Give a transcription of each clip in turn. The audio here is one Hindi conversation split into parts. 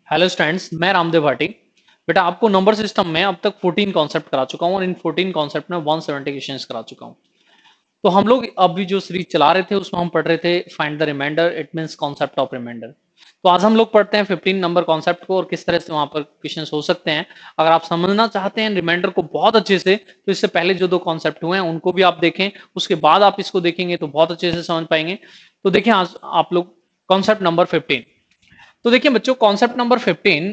हेलो स्टूडेंट्स, मैं रामदेव भाटी। बेटा आपको नंबर सिस्टम में अब तक 14 कॉन्सेप्ट करा चुका हूँ और इन 14 कॉन्सेप्ट में 170 क्वेश्चंस करा चुका हूँ। तो हम लोग अभी जो सीरीज चला रहे थे उसमें हम पढ़ रहे थे find the reminder, it means concept of reminder. तो आज हम लोग पढ़ते हैं 15 नंबर कॉन्सेप्ट को और किस तरह से वहां पर क्वेश्चंस हो सकते हैं। अगर आप समझना चाहते हैं रिमाइंडर को बहुत अच्छे से, तो इससे पहले जो दो कॉन्सेप्ट हुए हैं उनको भी आप देखें, उसके बाद आप इसको देखेंगे तो बहुत अच्छे से समझ पाएंगे। तो देखिए आज आप लोग कॉन्सेप्ट नंबर 15। तो देखिए बच्चों, कॉन्सेप्ट नंबर 15,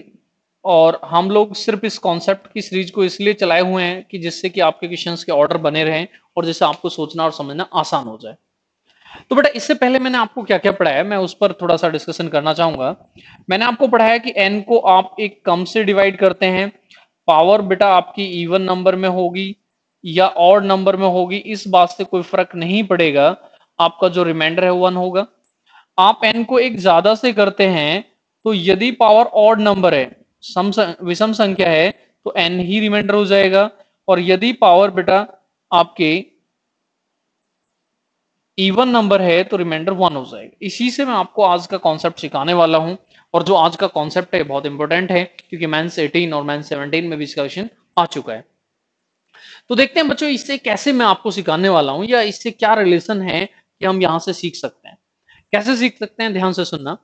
और हम लोग सिर्फ इस कॉन्सेप्ट की सीरीज को इसलिए चलाए हुए हैं कि जिससे कि आपके क्वेश्चंस के ऑर्डर बने रहें और जिससे आपको सोचना और समझना आसान हो जाए। तो बेटा इससे पहले मैंने आपको क्या क्या पढ़ाया, मैं उस पर थोड़ा सा डिस्कशन करना चाहूंगा। मैंने आपको पढ़ाया कि n को आप एक कम से डिवाइड करते हैं, पावर बेटा आपकी इवन नंबर में होगी या ऑड नंबर में होगी, इस बात से कोई फर्क नहीं पड़ेगा, आपका जो रिमाइंडर है वो 1 होगा। आप n को एक ज्यादा से करते हैं, तो यदि पावर ऑड नंबर है, विषम संख्या है, तो n ही रिमाइंडर हो जाएगा। और यदि पावर बेटा आपके इवन नंबर है तो रिमाइंडर 1 हो जाएगा। इसी से मैं आपको आज का कॉन्सेप्ट सिखाने वाला हूं। और जो आज का कॉन्सेप्ट है बहुत इंपॉर्टेंट है, क्योंकि मेंस 18 और मेंस 17 में भी इसका क्वेश्चन आ चुका है। तो देखते हैं बच्चों, इससे कैसे मैं आपको सिखाने वाला हूं या इससे क्या रिलेशन है कि हम यहां से सीख सकते हैं। कैसे सीख सकते हैं, ध्यान से सुनना।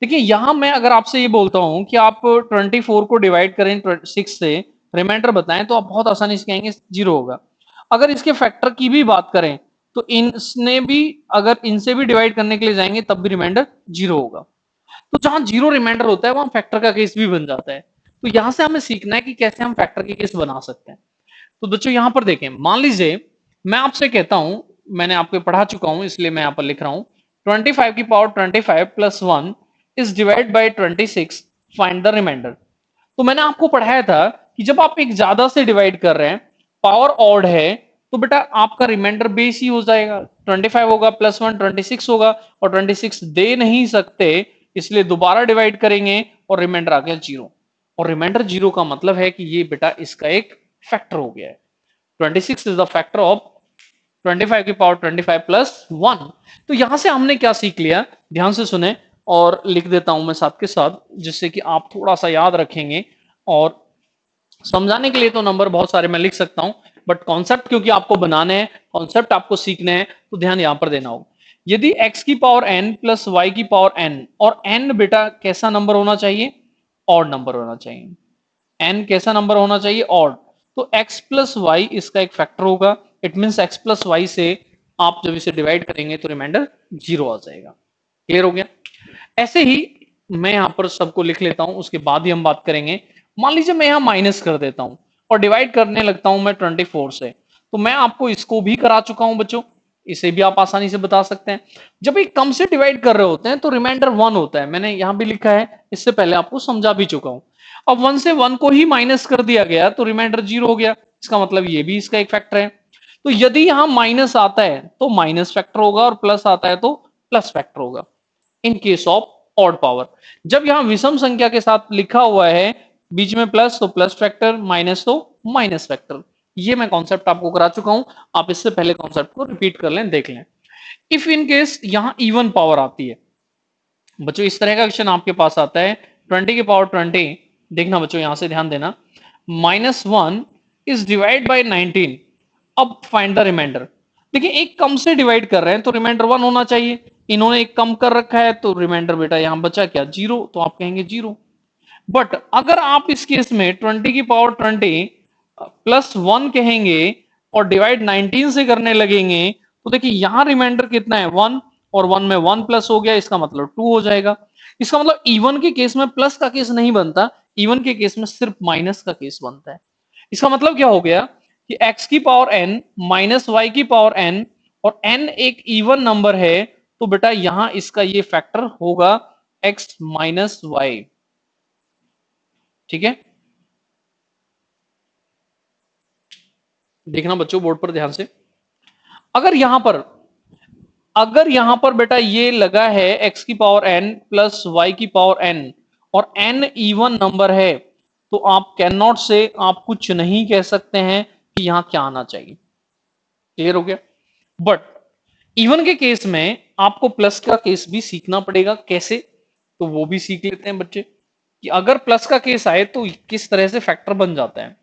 देखिए यहां मैं अगर आपसे ये बोलता हूं कि आप 24 को डिवाइड करें 6 से, रिमाइंडर बताएं, तो आप बहुत आसानी से कहेंगे 0 होगा। अगर इसके फैक्टर की भी बात करें तो इनने भी, अगर इनसे भी डिवाइड करने के लिए जाएंगे तब भी रिमाइंडर 0 होगा। तो जहां 0 रिमाइंडर होता है वहां फैक्टर का केस भी बन जाता है। तो यहां से हमें सीखना है कि कैसे हम फैक्टर के केस बना सकते हैं। तो बच्चों यहां पर देखें, मान लीजिए मैं आपसे कहता हूं, मैंने आपको पढ़ा चुका हूं इसलिए मैं यहां पर लिख रहा हूं, 25 की power 25 plus 1 is divide by 26, find the reminder. तो मैंने आपको पढ़ाया था कि जब आप एक ज्यादा से डिवाइड कर रहे हैं, पावर ऑड है, तो बेटा आपका रिमाइंडर बेस ही हो जाएगा, 25 होगा प्लस 1 26 होगा, और 26 दे नहीं सकते, इसलिए दोबारा डिवाइड करेंगे और रिमाइंडर आ गया 0। और रिमाइंडर 0 का मतलब है कि ये बेटा इसका एक फैक्टर हो गया है। 26 इज द फैक्टर ऑफ 25 की पावर 25 प्लस 1। तो यहां से हमने क्या सीख लिया, ध्यान से सुने, और लिख देता हूं मैं साथ के साथ, जिससे कि आप थोड़ा सा याद रखेंगे। और समझाने के लिए तो नंबर बहुत सारे मैं लिख सकता हूं, बट कॉन्सेप्ट क्योंकि आपको बनाने हैं, कॉन्सेप्ट आपको सीखने हैं, तो ध्यान यहां पर देना होगा। यदि x की पावर n प्लस y की पावर n, और n बेटा कैसा नंबर होना चाहिए, ऑड नंबर होना चाहिए। n कैसा नंबर होना चाहिए, ऑड। तो x प्लस वाई इसका एक फैक्टर होगा, it means x plus Y से आप जब इसे डिवाइड करेंगे तो रिमाइंडर 0 आ जाएगा। क्लियर हो गया। ऐसे ही मैं यहां पर सबको लिख लेता हूं, उसके बाद ही हम बात करेंगे। मान लीजिए मैं यहां माइनस कर देता हूं और डिवाइड करने लगता हूं मैं 24 से, तो मैं आपको इसको भी करा चुका हूं बच्चों, इसे भी आप आसानी से बता सकते हैं। जब एक कम से डिवाइड कर रहे होते हैं तो रिमाइंडर 1 होता है, मैंने यहां भी लिखा है, इससे पहले आपको समझा भी चुका हूं। अब 1 से 1 को ही माइनस कर दिया गया तो रिमाइंडर 0 हो गया, इसका मतलब ये भी इसका एक फैक्टर है। तो यदि यहां माइनस आता है तो माइनस फैक्टर होगा और प्लस आता है तो प्लस फैक्टर होगा, in case of odd power. जब यहां विषम संख्या के साथ लिखा हुआ है, बीच में प्लस, तो प्लस फैक्टर, माइनस तो माइनस फैक्टर। ये मैं कॉन्सेप्ट आपको करा चुका हूं, आप इससे पहले कॉन्सेप्ट को रिपीट कर लें, देख लें। इफ इन केस यहां इवन पावर आती है बच्चों, इस तरह का क्वेश्चन आपके पास आता है, 20 की पावर 20, देखना बच्चों यहां से ध्यान देना, -1 इज डिवाइड बाई 19, अब फाइंड द रिमाइंडर। देखिए एक कम से डिवाइड कर रहे हैं तो रिमाइंडर 1 होना चाहिए, इन्होंने एक कम कर रखा है तो रिमाइंडर बेटा यहां बचा क्या, 0, तो आप कहेंगे 0। बट अगर आप इस केस में 20 की पावर 20 प्लस 1 कहेंगे और डिवाइड 19 से करने लगेंगे, तो देखिए यहां रिमाइंडर कितना है, 1, और 1 में 1 प्लस हो गया, इसका मतलब 2 हो जाएगा। इसका मतलब इवन के केस में प्लस का केस नहीं बनता, इवन के केस में सिर्फ माइनस का केस बनता है। इसका मतलब क्या हो गया कि x की पावर n माइनस वाई की पावर n, और n एक इवन नंबर है, तो बेटा यहां इसका ये फैक्टर होगा x माइनस वाई। ठीक है, देखना बच्चों बोर्ड पर ध्यान से। अगर यहां पर अगर यहां पर बेटा ये लगा है x की पावर n प्लस वाई की पावर n, और n इवन नंबर है, तो आप कैन नॉट से, आप कुछ नहीं कह सकते हैं कि यहां क्या आना चाहिए। क्लियर हो गया। बट इवन के केस में आपको प्लस का केस भी सीखना पड़ेगा, कैसे, तो वो भी सीख लेते हैं बच्चे। कि अगर प्लस का केस आए तो किस तरह से फैक्टर बन जाता है।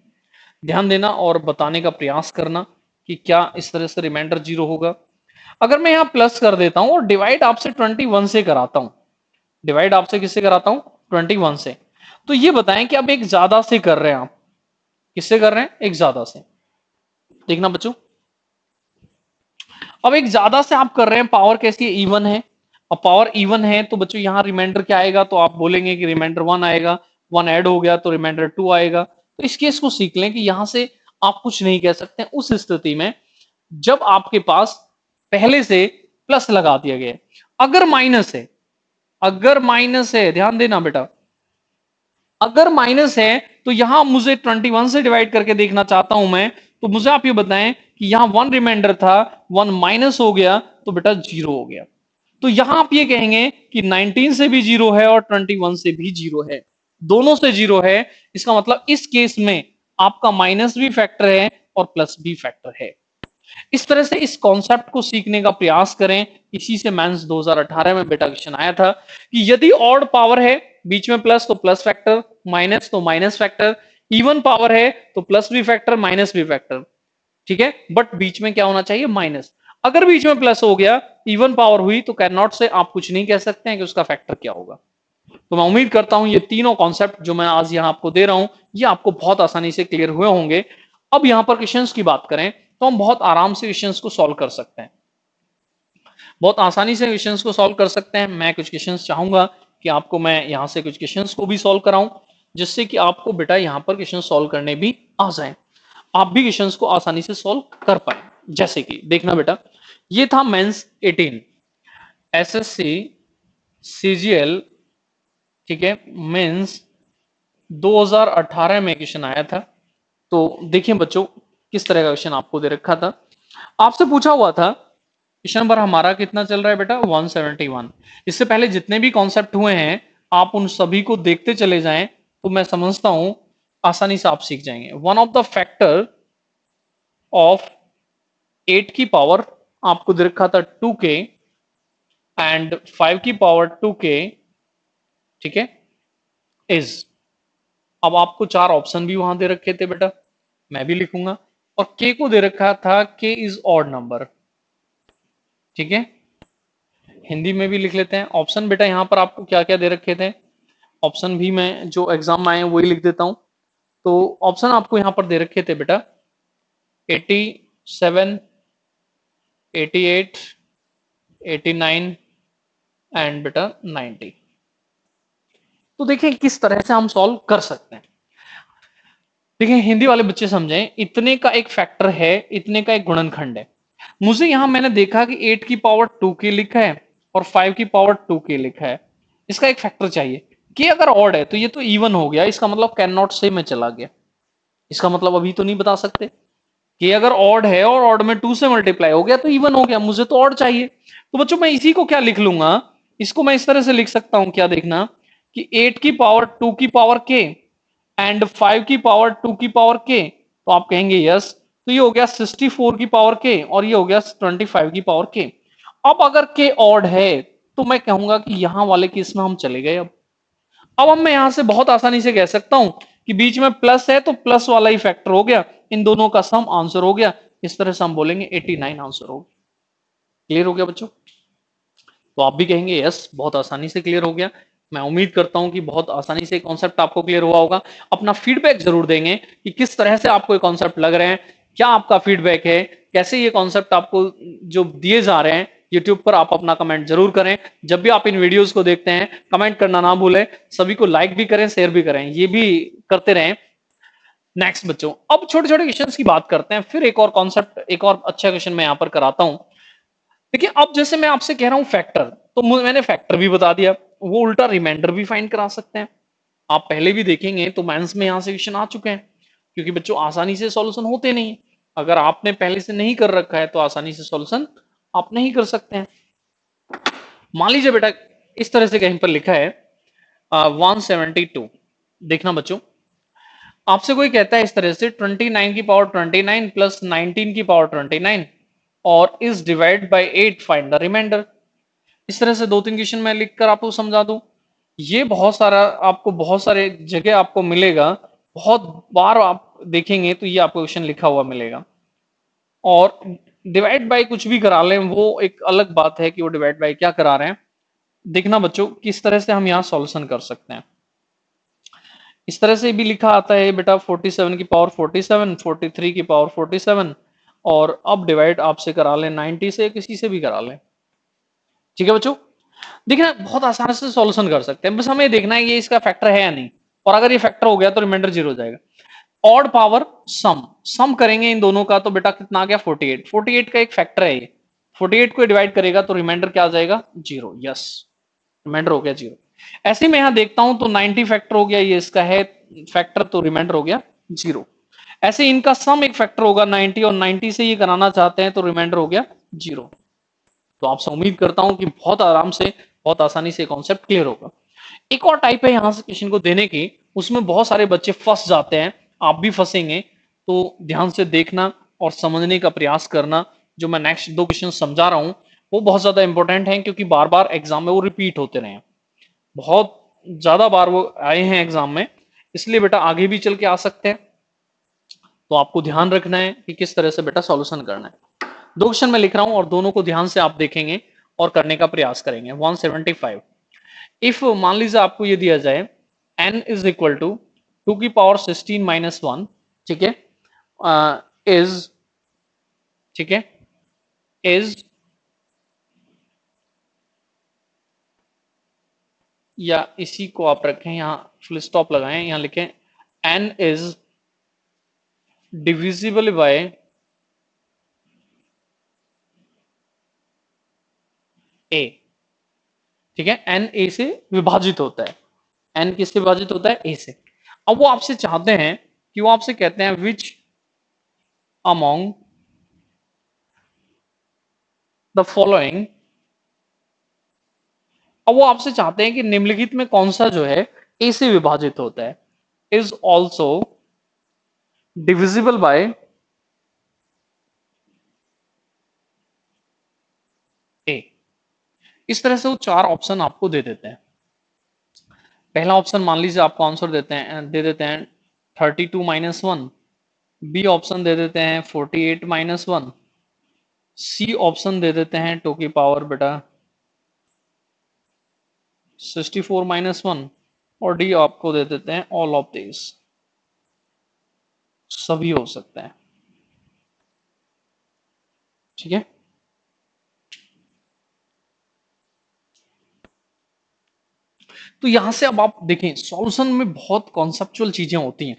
ध्यान देना और बताने का प्रयास करना कि क्या इस तरह से रिमाइंडर 0 होगा। अगर मैं यहाँ प्लस कर देता हूं और डिवाइड आपसे 21 से कराता हूं, डिवाइड आपसे किससे कराता हूं 21 से, तो ये बताएं कि अब एक ज्यादा से कर रहे हैं आप, किससे कर रहे हैं एक ज्यादा से। देखना बच्चों, अब एक ज्यादा से आप कर रहे हैं, पावर कैसी है इवन है, अब पावर इवन है तो बच्चों यहाँ रिमाइंडर क्या आएगा, तो आप बोलेंगे कि रिमाइंडर 1 आएगा, 1 ऐड हो गया तो रिमाइंडर 2 आएगा। तो इस केस को सीख लें कि यहां से आप कुछ नहीं कह सकते उस स्थिति में जब आपके पास पहले से प्लस लगा दिया गया। अगर माइनस है, अगर माइनस है, ध्यान देना बेटा, अगर माइनस है तो यहां मुझे 21 से डिवाइड करके देखना चाहता हूं मैं, तो मुझे आप ये बताएं कि यहां 1 रिमाइंडर था, 1 माइनस हो गया तो बेटा 0 हो गया। तो यहां आप ये कहेंगे कि 19 से भी 0 है और 21 से भी 0 है, दोनों से 0 है। इसका मतलब इस केस में आपका माइनस भी फैक्टर है और प्लस भी फैक्टर है। इस तरह से इस कॉन्सेप्ट को सीखने का प्रयास करें। इसी से मेंस 2018 में बेटा क्वेश्चन आया था कि यदि ऑड पावर है, बीच में प्लस तो प्लस फैक्टर, माइनस तो माइनस फैक्टर, इवन पावर है तो प्लस भी फैक्टर माइनस भी फैक्टर, ठीक है, बट बीच में क्या होना चाहिए माइनस। अगर बीच में प्लस हो गया, इवन पावर हुई, तो कैन नॉट से आप कुछ नहीं कह सकते हैं कि उसका फैक्टर क्या होगा। तो मैं उम्मीद करता हूं ये तीनों कॉन्सेप्ट जो मैं आज यहां आपको दे रहा हूं ये आपको बहुत आसानी से क्लियर हुए होंगे। अब यहां पर क्वेश्चंस की बात करें तो हम बहुत आराम से क्वेश्चंस को सॉल्व कर सकते हैं, बहुत आसानी से क्वेश्चंस को सॉल्व कर सकते हैं। मैं कुछ क्वेश्चंस चाहूंगा कि आपको मैं यहां से कुछ क्वेश्चंस को भी सॉल्व कराऊं, जिससे कि आपको बेटा यहां पर क्वेश्चन सॉल्व करने भी आ जाए, आप भी क्वेश्चंस को आसानी से सॉल्व कर पाए। जैसे कि देखना बेटा, ये था मेंस 18 एसएससी सीजीएल, ठीक है, मेंस 2018 में क्वेश्चन आया था। तो देखिए बच्चों किस तरह का क्वेश्चन आपको दे रखा था। आपसे पूछा हुआ था क्वेश्चन नंबर हमारा कितना चल रहा है बेटा 171। इससे पहले जितने भी कॉन्सेप्ट हुए हैं आप उन सभी को देखते चले जाएं, तो मैं समझता हूं आसानी से आप सीख जाएंगे। One of the factor of 8 की पावर आपको दे रखा था 2k एंड 5 की पावर 2k, ठीक है, इज, अब आपको 4 ऑप्शन भी वहां दे रखे थे बेटा, मैं भी लिखूंगा, और k को दे रखा था k इज ऑड नंबर, ठीक है, हिंदी में भी लिख लेते हैं। ऑप्शन बेटा यहां पर आपको क्या क्या दे रखे थे, ऑप्शन भी मैं जो एग्जाम में आए हैं वही लिख देता हूं। तो ऑप्शन आपको यहां पर दे रखे थे बेटा 87, 88, 89 एंड बेटा 90। तो देखिए किस तरह से हम सॉल्व कर सकते हैं। देखिए हिंदी वाले बच्चे समझें, इतने का एक फैक्टर है, इतने का एक गुणनखंड है। मुझे यहां मैंने देखा कि 8 की पावर 2k लिखा है और 5 की पावर 2k लिखा है, इसका एक फैक्टर चाहिए। कि अगर ऑड है तो ये तो इवन हो गया, इसका मतलब कैन नॉट से में चला गया, इसका मतलब अभी तो नहीं बता सकते कि अगर ऑड है और ऑड में 2 से मल्टीप्लाई हो गया तो इवन हो गया, मुझे तो ऑड चाहिए। तो बच्चों मैं इसी को क्या लिख लूंगा, इसको मैं इस तरह से लिख सकता हूं, क्या देखना, कि 8 की पावर 2 की पावर k एंड 5 की पावर 2 की पावर k, तो आप कहेंगे यस, तो ये हो गया 64 की पावर k और ये हो गया 25 की पावर k। अब अगर k ऑड है तो मैं कहूंगा कि यहां वाले केस में हम चले गए। अब मैं यहां से बहुत आसानी से कह सकता हूं कि बीच में प्लस है तो प्लस वाला ही फैक्टर हो गया, इन दोनों का सम आंसर हो गया। इस तरह से हम बोलेंगे 89 आंसर हो गया। क्लियर हो गया बच्चों, तो आप भी कहेंगे यस, बहुत आसानी से क्लियर हो गया। मैं उम्मीद करता हूं कि बहुत आसानी से कॉन्सेप्ट आपको क्लियर हुआ होगा। अपना फीडबैक जरूर देंगे कि किस तरह से आपको ये कॉन्सेप्ट लग रहे हैं, क्या आपका फीडबैक है, कैसे ये कॉन्सेप्ट आपको जो दिए जा रहे हैं यूट्यूब पर, आप अपना कमेंट जरूर करें। जब भी आप इन वीडियोस को देखते हैं कमेंट करना ना भूलें, सभी को लाइक भी करें, शेयर भी करें, ये भी करते रहें। नेक्स्ट बच्चों, अब छोटे छोटे क्वेश्चंस की बात करते हैं, फिर एक और कॉन्सेप्ट, एक और अच्छा क्वेश्चन मैं यहां पर कराता हूं। देखिए अब जैसे मैं आपसे कह रहा हूं फैक्टर, तो मैंने फैक्टर भी बता दिया, वो उल्टा रिमाइंडर भी फाइंड करा सकते हैं। आप पहले भी देखेंगे तो मेंस में यहां से क्वेश्चन आ चुके हैं, क्योंकि बच्चों आसानी से सॉल्यूशन होते नहीं, अगर आपने पहले से नहीं कर रखा है तो आसानी से सॉल्यूशन आप नहीं कर सकते हैं। मान लीजिए बेटा इस तरह से कहीं पर लिखा है 172, देखना बच्चों, आपसे कोई कहता है इस तरह से 29 की पावर 29 प्लस 19 की पावर 29 और is divide by 8 find the reminder. इस तरह से दो तीन क्वेश्चन मैं लिखकर आपको समझा दूं। ये बहुत सारे जगह आपको मिलेगा, बहुत बार आप देखेंगे तो ये आपको क्वेश्चन लिखा हुआ मिलेगा। और डिवाइड बाय कुछ भी करा लें वो एक अलग बात है कि वो डिवाइड बाय क्या करा रहे हैं। देखना बच्चों किस तरह से हम यहाँ सॉल्यूशन कर सकते हैं। इस तरह से भी लिखा आता है बेटा 47 की पावर 47, 43 की पावर 47, और अब डिवाइड आपसे करा लें 90 से, किसी से भी करा लें। ठीक है बच्चों, देखिए बहुत आसानी से सॉल्यूशन कर सकते हैं, बस हमें देखना है ये इसका फैक्टर है या नहीं, और अगर ये फैक्टर हो गया तो रिमाइंडर 0 हो जाएगा। ऑड पावर सम करेंगे इन दोनों का तो बेटा कितना आ गया 48, 48 का एक फैक्टर है ये, 48 को डिवाइड करेगा तो रिमाइंडर क्या आ जाएगा 0, यस रिमाइंडर हो गया 0। ऐसे में यहां देखता हूं तो 90 फैक्टर हो गया, ये इसका है फैक्टर तो रिमाइंडर हो गया 0। ऐसे इनका सम एक फैक्टर होगा 90 और 90 से ये कराना चाहते हैं तो रिमाइंडर हो गया 0। तो आपसे उम्मीद करता हूं कि बहुत आराम से बहुत आसानी से कॉन्सेप्ट क्लियर होगा। एक और टाइप है यहां से क्वेश्चन को देने की, उसमें बहुत सारे बच्चे फंस जाते हैं, आप भी फंसेंगे, तो ध्यान से देखना और समझने का प्रयास करना। जो मैं नेक्स्ट दो क्वेश्चन समझा रहा हूं वो बहुत ज्यादा इंपॉर्टेंट हैं, क्योंकि बार बार एग्जाम में वो रिपीट होते रहे हैं, बहुत ज्यादा बार वो आए हैं एग्जाम में, इसलिए बेटा आगे भी चल के आ सकते हैं। तो आपको ध्यान रखना है कि किस तरह से बेटा सॉल्यूशन करना है। दो क्वेश्चन मैं लिख रहा हूं और दोनों को ध्यान से आप देखेंगे और करने का प्रयास करेंगे। 175, इफ मान लीजिए आपको ये दिया जाए n इज इक्वल टू 2 की पावर 16 माइनस 1, ठीक है, इज, ठीक है, इज, या इसी को आप रखें यहां फुल स्टॉप लगाएं, यहां लिखें n is divisible by a, ठीक है, n a से विभाजित होता है, n किससे विभाजित होता है a से। अब वो आपसे चाहते हैं कि वो आपसे कहते हैं विच अमोंग द फॉलोइंग, अब वो आपसे चाहते हैं कि निम्नलिखित में कौन सा जो है ए से विभाजित होता है, इज ऑल्सो डिविजिबल बाय ए। इस तरह से वो चार ऑप्शन आपको दे देते हैं। पहला ऑप्शन मान लीजिए आपको आंसर दे देते हैं 32 माइनस 1, बी ऑप्शन दे देते हैं 48 माइनस 1, सी ऑप्शन दे देते हैं 2 की पावर बेटा 64 माइनस 1, और डी आपको दे देते हैं ऑल ऑफ दिस, सभी हो सकते हैं। ठीक है, तो यहां से अब आप देखें सॉल्यूशन में बहुत कॉन्सेप्चुअल चीजें होती हैं,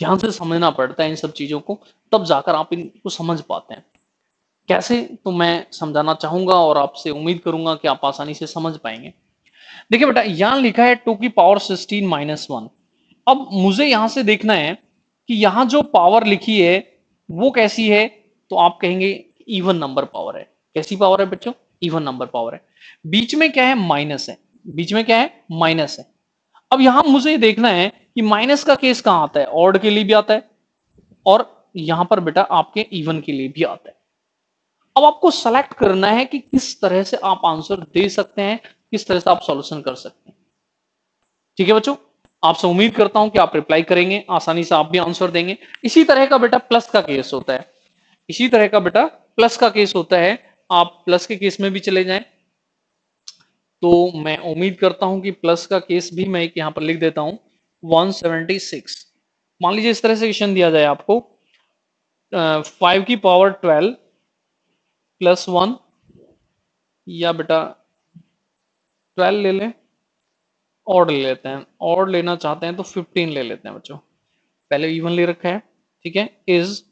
ध्यान से समझना पड़ता है इन सब चीजों को, तब जाकर आप इनको समझ पाते हैं। कैसे, तो मैं समझाना चाहूंगा और आपसे उम्मीद करूंगा कि आप आसानी से समझ पाएंगे। देखिए बेटा यहां लिखा है 2 की पावर 16 माइनस 1। अब मुझे यहां से देखना है कि यहां जो पावर लिखी है वो कैसी है, तो आप कहेंगे इवन नंबर पावर है। कैसी पावर है बच्चों, इवन नंबर पावर है। बीच में क्या है, माइनस है, बीच में क्या है, माइनस है। अब यहां मुझे देखना है कि माइनस का केस कहां आता है, ऑड के लिए भी आता है और यहां पर बेटा आपके इवन के लिए भी आता है। अब आपको सेलेक्ट करना है कि किस तरह से आप आंसर दे सकते हैं, किस तरह से आप सॉल्यूशन कर सकते हैं। ठीक है बच्चों, आपसे उम्मीद करता हूं कि आप रिप्लाई करेंगे, आसानी से आप भी आंसर देंगे। इसी तरह का बेटा प्लस का केस होता है, इसी तरह का बेटा प्लस का केस होता है। आप प्लस के केस में भी चले जाएं, तो मैं उम्मीद करता हूं कि प्लस का केस भी मैं एक यहां पर लिख देता हूं 176। मान लीजिए इस तरह से क्वेश्चन दिया जाए आपको 5 की पावर 12 प्लस 1, या बेटा 12 ले लें, ऑड ले लेते हैं, ऑड लेना चाहते हैं तो 15 ले लेते हैं बच्चों, पहले इवन ले रखा है। ठीक है, इज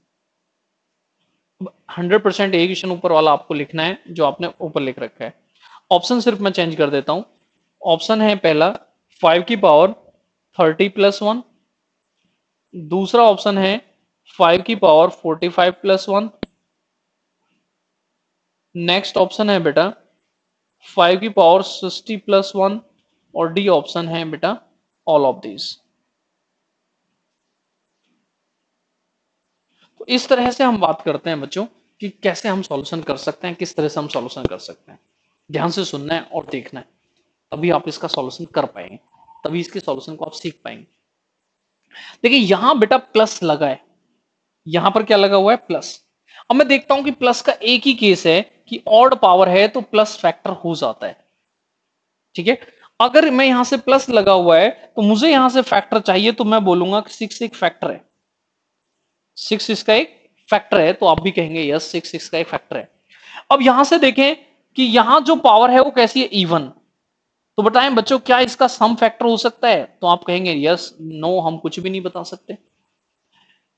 100% एक क्वेश्चन ऊपर वाला आपको लिखना है जो आपने ऊपर लिख रखा है। ऑप्शन सिर्फ मैं चेंज कर देता हूं। ऑप्शन है पहला 5 की पावर 30 प्लस 1, दूसरा ऑप्शन है 5 की पावर 45 प्लस 1, नेक्स्ट ऑप्शन है बेटा 5 की पावर 60 प्लस 1, और डी ऑप्शन है बेटा ऑल ऑफ दिस। तो इस तरह से हम बात करते हैं बच्चों कि कैसे हम सॉल्यूशन कर सकते हैं, किस तरह से हम सॉल्यूशन कर सकते हैं। ध्यान से सुनना है और देखना है। तभी आप इसका सॉल्यूशन कर पाएंगे, तभी इसके सॉल्यूशन को आप सीख पाएंगे। देखिए यहां बेटा प्लस लगा है, यहां पर क्या लगा हुआ है, प्लस। अब मैं देखता हूं कि प्लस का एक ही केस है कि ऑड पावर है तो प्लस फैक्टर हो जाता है, ठीक है। अगर मैं यहां से प्लस लगा हुआ है तो मुझे यहां से फैक्टर चाहिए, तो मैं बोलूंगा कि 6 एक फैक्टर है, 6 इसका एक फैक्टर है, तो आप भी कहेंगे यस 6 इसका एक फैक्टर है। अब यहां से देखें कि यहां जो पावर है वो कैसी है, इवन। तो बताएं बच्चों क्या इसका सम फैक्टर हो सकता है, तो आप कहेंगे यस नो, हम कुछ भी नहीं बता सकते,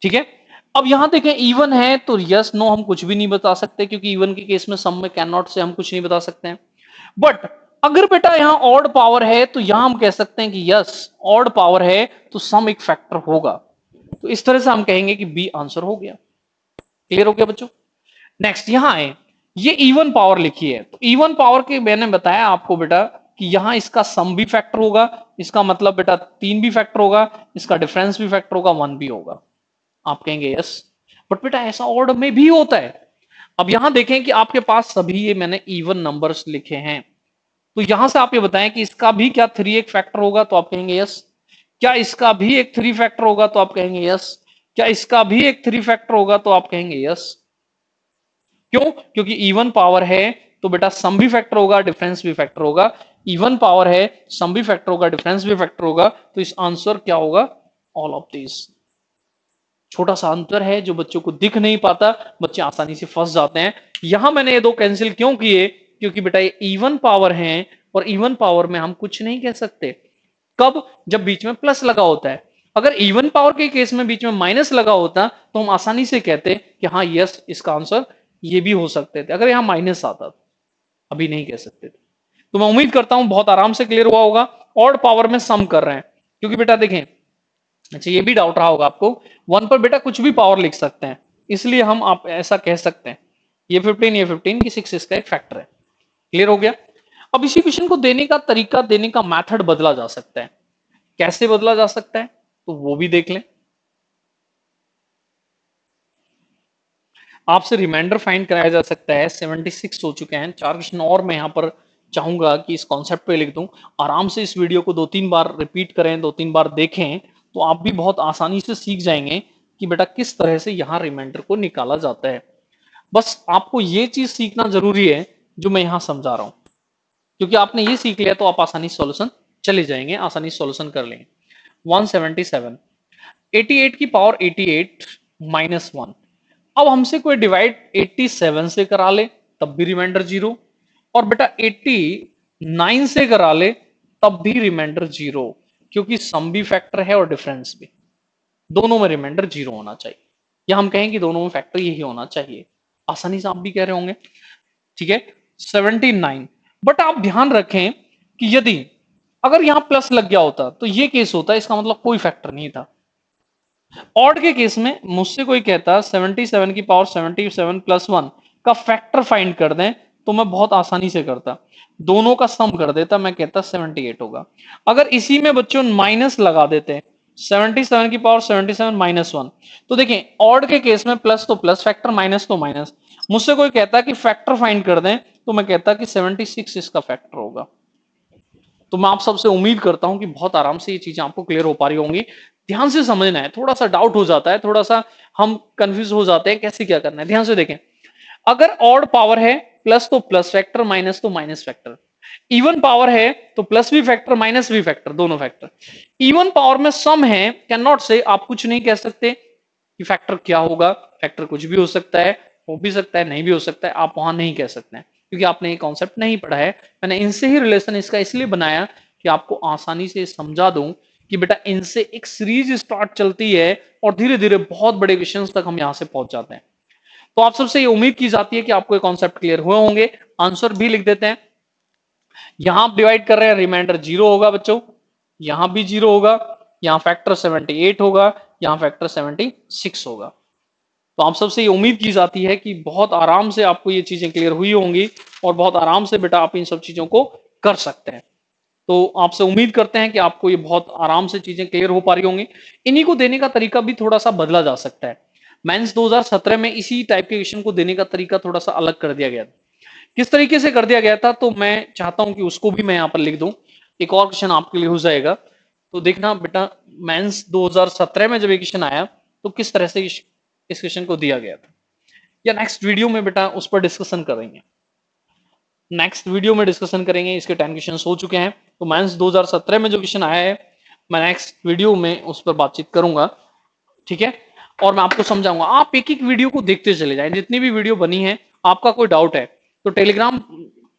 ठीक है। अब यहां देखें इवन है तो यस नो हम कुछ भी नहीं बता सकते, क्योंकि इवन के केस में सम में कैन नॉट से हम कुछ नहीं बता सकते हैं। बट अगर बेटा यहां ऑड पावर है तो यहां हम कह सकते हैं कि यस ऑड पावर है तो सम एक फैक्टर होगा, तो इस तरह से हम कहेंगे कि बी आंसर हो गया। क्लियर हो गया बच्चों। नेक्स्ट यहां है, ये इवन पावर लिखी है, तो इवन पावर के मैंने बताया आपको बेटा कि यहां इसका सम भी फैक्टर होगा, इसका मतलब बेटा 3 भी फैक्टर होगा, इसका डिफरेंस भी फैक्टर होगा, 1 भी होगा। आप कहेंगे यस, बट बेटा ऐसा ऑर्ड में भी होता है। अब यहां देखें कि आपके पास सभी ये मैंने इवन नंबर्स लिखे हैं, तो यहां से आप ये बताएं कि इसका भी क्या 3 एक फैक्टर होगा, तो आप कहेंगे यस। क्या इसका भी एक 3 फैक्टर होगा, तो आप कहेंगे यस। क्या इसका भी एक 3 फैक्टर होगा, तो आप कहेंगे यस। क्यों, क्योंकि इवन पावर है तो बेटा सम भी फैक्टर होगा, डिफरेंस भी फैक्टर होगा। इवन पावर है, सम भी फैक्टर होगा, डिफरेंस भी फैक्टर होगा, तो इस आंसर क्या होगा, ऑल ऑफ दिस। छोटा सा अंतर है जो बच्चों को दिख नहीं पाता, बच्चे आसानी से फंस जाते हैं। यहां मैंने ये दो कैंसिल क्यों किए, क्योंकि बेटा ये इवन पावर है, और इवन पावर में हम कुछ नहीं कह सकते। कब, जब बीच में प्लस लगा होता है। अगर इवन पावर के केस में बीच में माइनस लगा होता तो हम आसानी से कहते कि हाँ यस इसका आंसर ये भी हो सकते थे, अगर यहां माइनस आता तो अभी नहीं कह सकते थे। तो मैं उम्मीद करता हूं बहुत आराम से क्लियर हुआ होगा। ऑड पावर में सम कर रहे हैं, क्योंकि बेटा देखें, अच्छा ये भी डाउट रहा होगा आपको, 1 पर बेटा कुछ भी पावर लिख सकते हैं, इसलिए हम आप ऐसा कह सकते हैं ये 15 कि 6 इसका एक फैक्टर है। क्लियर हो गया। अब इसी क्वेश्चन को देने का तरीका, देने का मेथड बदला जा सकता है। कैसे बदला जा सकता है तो वो भी देख लें। आपसे रिमाइंडर फाइंड कराया जा सकता है, 76 हो चुके हैं, 4 क्वेश्चन और मैं यहां पर चाहूंगा कि इस कॉन्सेप्ट पे लिख दूं। आराम से इस वीडियो को 2-3 बार रिपीट करें, 2-3 बार देखें, तो आप भी बहुत आसानी से सीख जाएंगे कि बेटा किस तरह से यहां रिमाइंडर को निकाला जाता है। बस आपको ये चीज सीखना जरूरी है जो मैं यहां समझा रहा हूं, क्योंकि आपने ये सीख लिया तो आप आसानी सॉल्यूशन चले जाएंगे, आसानी सॉल्यूशन कर लेंगे। 177, 88 की पावर 88 माइनस 1। अब हमसे कोई डिवाइड 87 से करा ले तब भी रिमाइंडर 0, और बेटा 89 से करा ले तब भी रिमाइंडर 0, क्योंकि सम भी फैक्टर है और डिफरेंस भी, दोनों में रिमाइंडर 0 होना चाहिए, या हम कहें कि दोनों में फैक्टर यही होना चाहिए। आसानी से आप भी कह रहे होंगे, ठीक है। 79, बट आप ध्यान रखें कि यदि अगर यहां प्लस लग गया होता तो ये केस होता, इसका मतलब कोई फैक्टर नहीं था। ऑड के केस में मुझसे कोई कहता 77 की पावर 77 प्लस 1 का फैक्टर फाइंड कर दें, तो मैं बहुत आसानी से करता, दोनों का सम कर देता, मैं कहता 78 होगा। अगर इसी में बच्चों माइनस लगा देते 77 की पावर 77 माइनस 1, तो देखें ऑड के केस में प्लस तो प्लस फैक्टर, माइनस तो माइनस। मुझसे कोई कहता कि फैक्टर फाइंड कर दें, तो मैं कहता कि 76 इसका फैक्टर होगा। तो मैं आप सबसे उम्मीद करता हूं कि बहुत आराम से ये चीजें आपको क्लियर हो पा रही होंगी। ध्यान से समझना है, थोड़ा सा डाउट हो जाता है, थोड़ा सा हम कंफ्यूज हो जाते हैं कैसे क्या करना है। ध्यान से देखें, अगर ऑड पावर है प्लस तो प्लस फैक्टर, माइनस तो माइनस फैक्टर। इवन पावर है तो प्लस भी फैक्टर माइनस भी फैक्टर, दोनों फैक्टर। इवन पावर में सम है, कैन नॉट से, आप कुछ नहीं कह सकते कि फैक्टर क्या होगा। फैक्टर कुछ भी हो सकता है, हो भी सकता है, नहीं भी हो सकता है, आप वहां नहीं कह सकते हैं, क्योंकि आपने ये कॉन्सेप्ट नहीं पढ़ा है। मैंने इनसे ही रिलेशन इसका इसलिए बनाया कि आपको आसानी से समझा दूं कि बेटा इनसे एक सीरीज स्टार्ट चलती है, और धीरे धीरे बहुत बड़े क्वेश्चंस तक हम यहां से पहुंच जाते हैं। तो आप सबसे ये उम्मीद की जाती है कि आपको ये कॉन्सेप्ट क्लियर हुए होंगे। आंसर भी लिख देते हैं। यहां आप डिवाइड कर रहे हैं, रिमाइंडर 0 होगा बच्चों, यहां भी 0 होगा, यहां फैक्टर 78 होगा, यहां फैक्टर 76 होगा। तो आप सबसे ये उम्मीद की जाती है कि बहुत आराम से आपको ये चीजें क्लियर हुई होंगी, और बहुत आराम से बेटा आप इन सब चीजों को कर सकते हैं। तो आपसे उम्मीद करते हैं कि आपको ये बहुत आराम से चीजें क्लियर हो पा रही होंगी। इन्हीं को देने का तरीका भी थोड़ा सा बदला जा सकता है। मेंस 2017 में इसी टाइप के क्वेश्चन को देने का तरीका थोड़ा सा अलग कर दिया गया था। किस तरीके से कर दिया गया था, तो मैं चाहता हूं कि उसको भी मैं यहां पर लिख दूं। एक और क्वेश्चन आपके लिए हो जाएगा। तो देखना बेटा, मेंस 2017 में जब ये क्वेश्चन आया तो किस तरह से इस क्वेश्चन को दिया गया था, या नेक्स्ट वीडियो में बेटा उस पर डिस्कशन करेंगे। नेक्स्ट वीडियो में डिस्कशन करेंगे, इसके 10 क्वेश्चन हो चुके हैं। तो मेंस 2017 में जो क्वेश्चन आया है, मैं नेक्स्ट वीडियो में उस पर बातचीत करूंगा, ठीक है। और मैं आपको समझाऊंगा, आप एक एक वीडियो को देखते चले जाएं, जितनी भी वीडियो बनी है। आपका कोई डाउट है तो टेलीग्राम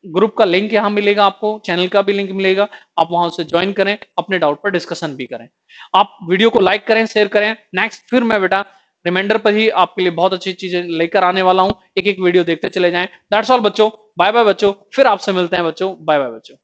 ग्रुप का लिंक यहाँ मिलेगा, आपको चैनल का भी लिंक मिलेगा, आप वहां से ज्वाइन करें, अपने डाउट पर डिस्कशन भी करें। आप वीडियो को लाइक करें, शेयर करें। नेक्स्ट फिर मैं बेटा रिमाइंडर पर ही आपके लिए बहुत अच्छी चीजें लेकर आने वाला हूं, एक एक वीडियो देखते चले जाएं। दैट्स ऑल बच्चों, बाय बाय बच्चों, फिर आपसे मिलते हैं बच्चों, बाय बाय बच्चों।